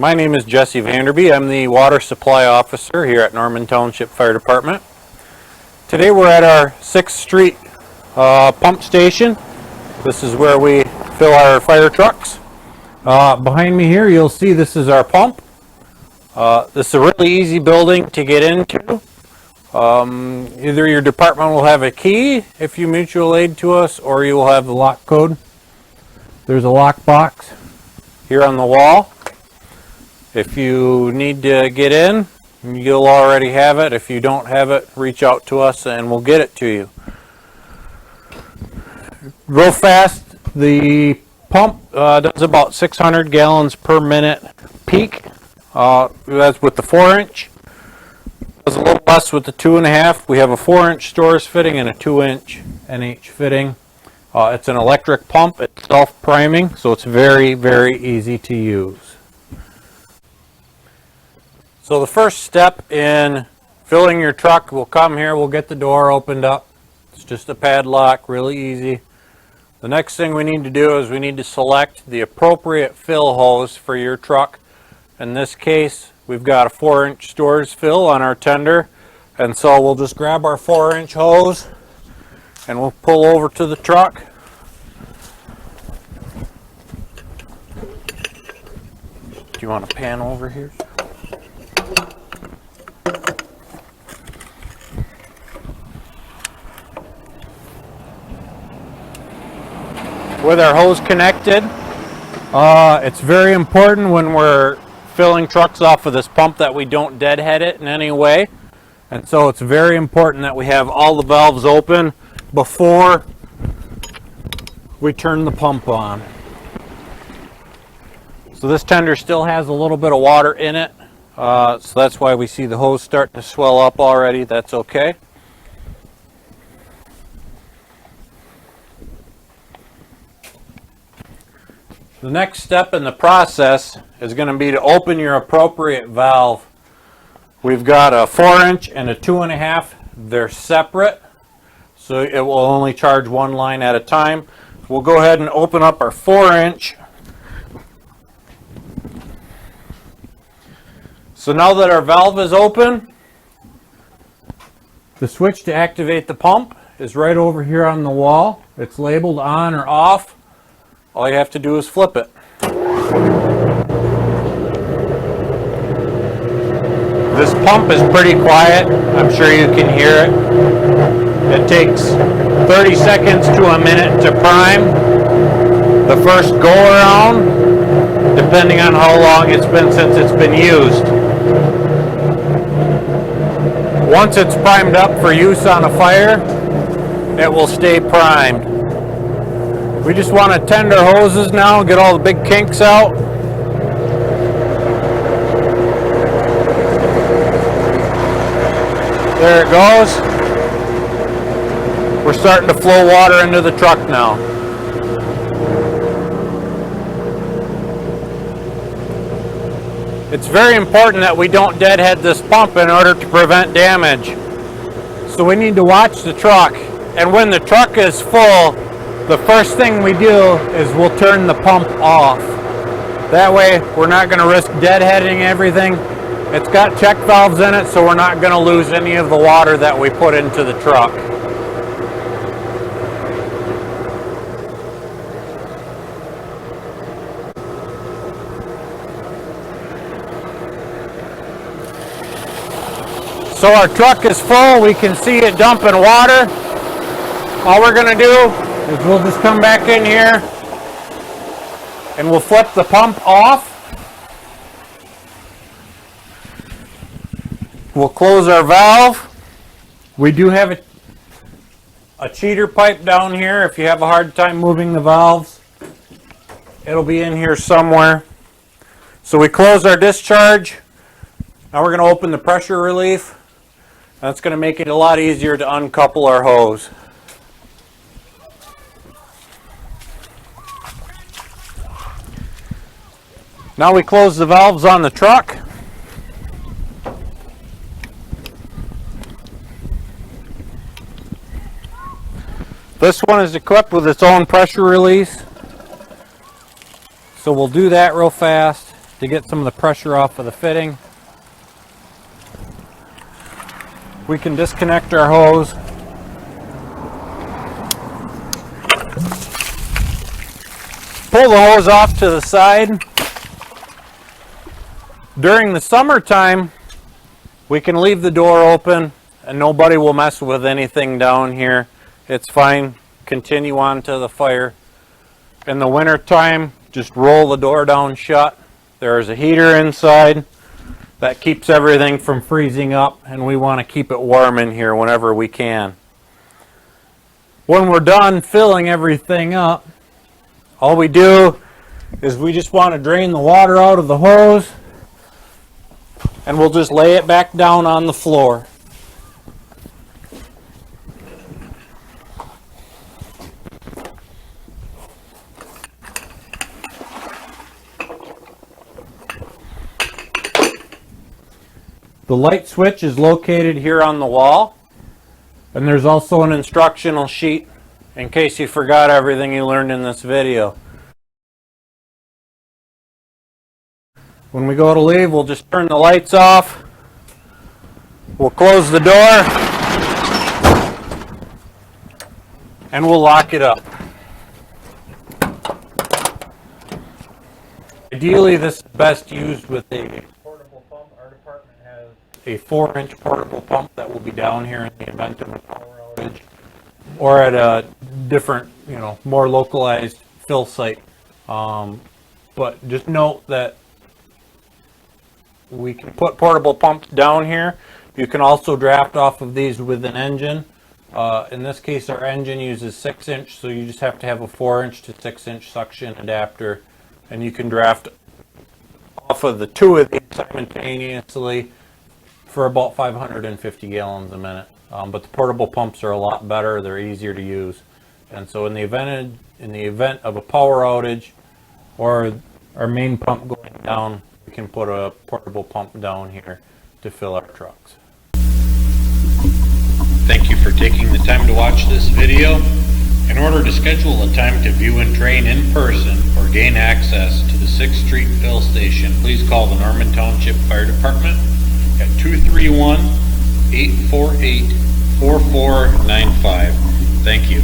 My name is Jesse Vanderby. I'm the water supply officer here at Norman Township Fire Department. Today we're at our 6th Street pump station. This is where we fill our fire trucks. Behind me here you'll see this is our pump. This is a really easy building to get into. Either your department will have a key if you mutual aid to us, or you will have the lock code. There's a lock box here on the wall. If you need to get in, you'll already have it. If you don't have it, reach out to us and we'll get it to you. Real fast, the pump does about 600 gallons per minute peak. That's with the 4-inch. Does a little less with the 2.5. We have a 4-inch stores fitting and a 2-inch NH fitting. It's an electric pump. It's self-priming, so it's very, very easy to use. So the first step in filling your truck, we'll come here, we'll get the door opened up. It's just a padlock, really easy. The next thing we need to do is we need to select the appropriate fill hose for your truck. In this case, we've got a 4-inch stores fill on our tender, and so we'll just grab our 4-inch hose and we'll pull over to the truck. Do you want to pan over here? With our hose connected, it's very important when we're filling trucks off of this pump that we don't deadhead it in any way. And so it's very important that we have all the valves open before we turn the pump on. So this tender still has a little bit of water in it, so that's why we see the hose starting to swell up already. That's okay. The next step in the process is going to be to open your appropriate valve. We've got a 4-inch and a 2.5. They're separate, so it will only charge one line at a time. We'll go ahead and open up our 4-inch. So now that our valve is open, the switch to activate the pump is right over here on the wall. It's labeled on or off. All you have to do is flip it. This pump is pretty quiet. I'm sure you can hear it. It takes 30 seconds to a minute to prime the first go around, depending on how long it's been since it's been used. Once it's primed up for use on a fire, it will stay primed. We just want to tender hoses now and get all the big kinks out. There it goes. We're starting to flow water into the truck now. It's very important that we don't deadhead this pump in order to prevent damage. So we need to watch the truck. And when the truck is full, the first thing we do is we'll turn the pump off. That way we're not going to risk deadheading everything. It's got check valves in it, so we're not going to lose any of the water that we put into the truck. So our truck is full. We can see it dumping water. All we're going to do is we'll just come back in here and we'll flip the pump off. We'll close our valve. We do have a cheater pipe down here. If you have a hard time moving the valves, it'll be in here somewhere. So we close our discharge. Now we're going to open the pressure relief. That's going to make it a lot easier to uncouple our hose. Now we close the valves on the truck. This one is equipped with its own pressure release. So we'll do that real fast. to get some of the pressure off of the fitting. We can disconnect our hose. Pull the hose off to the side. During the summertime, we can leave the door open and nobody will mess with anything down here. It's fine. Continue on to the fire. In the wintertime, just roll the door down shut. There's a heater inside that keeps everything from freezing up, and we want to keep it warm in here whenever we can. When we're done filling everything up, all we do is we just want to drain the water out of the hose, and we'll just lay it back down on the floor. The light switch is located here on the wall, and there's also an instructional sheet in case you forgot everything you learned in this video. When we go to leave, we'll just turn the lights off, we'll close the door, and we'll lock it up. Ideally, this is best used with a portable pump. Our department has a 4-inch portable pump that will be down here in the event of a power outage, or at a different, more localized fill site. But just note that we can put portable pumps down here. You can also draft off of these with an engine. In this case, our engine uses 6-inch, so you just have to have a 4-inch to 6-inch suction adapter, and you can draft off of the two of these simultaneously for about 550 gallons a minute. But the portable pumps are a lot better. They're easier to use. And so in the event of a power outage or our main pump going down, we can put a portable pump down here to fill our trucks. Thank you for taking the time to watch this video. In order to schedule a time to view and train in person or gain access to the 6th Street fill station, please call the Norman Township Fire Department at 231-848-4495. Thank you.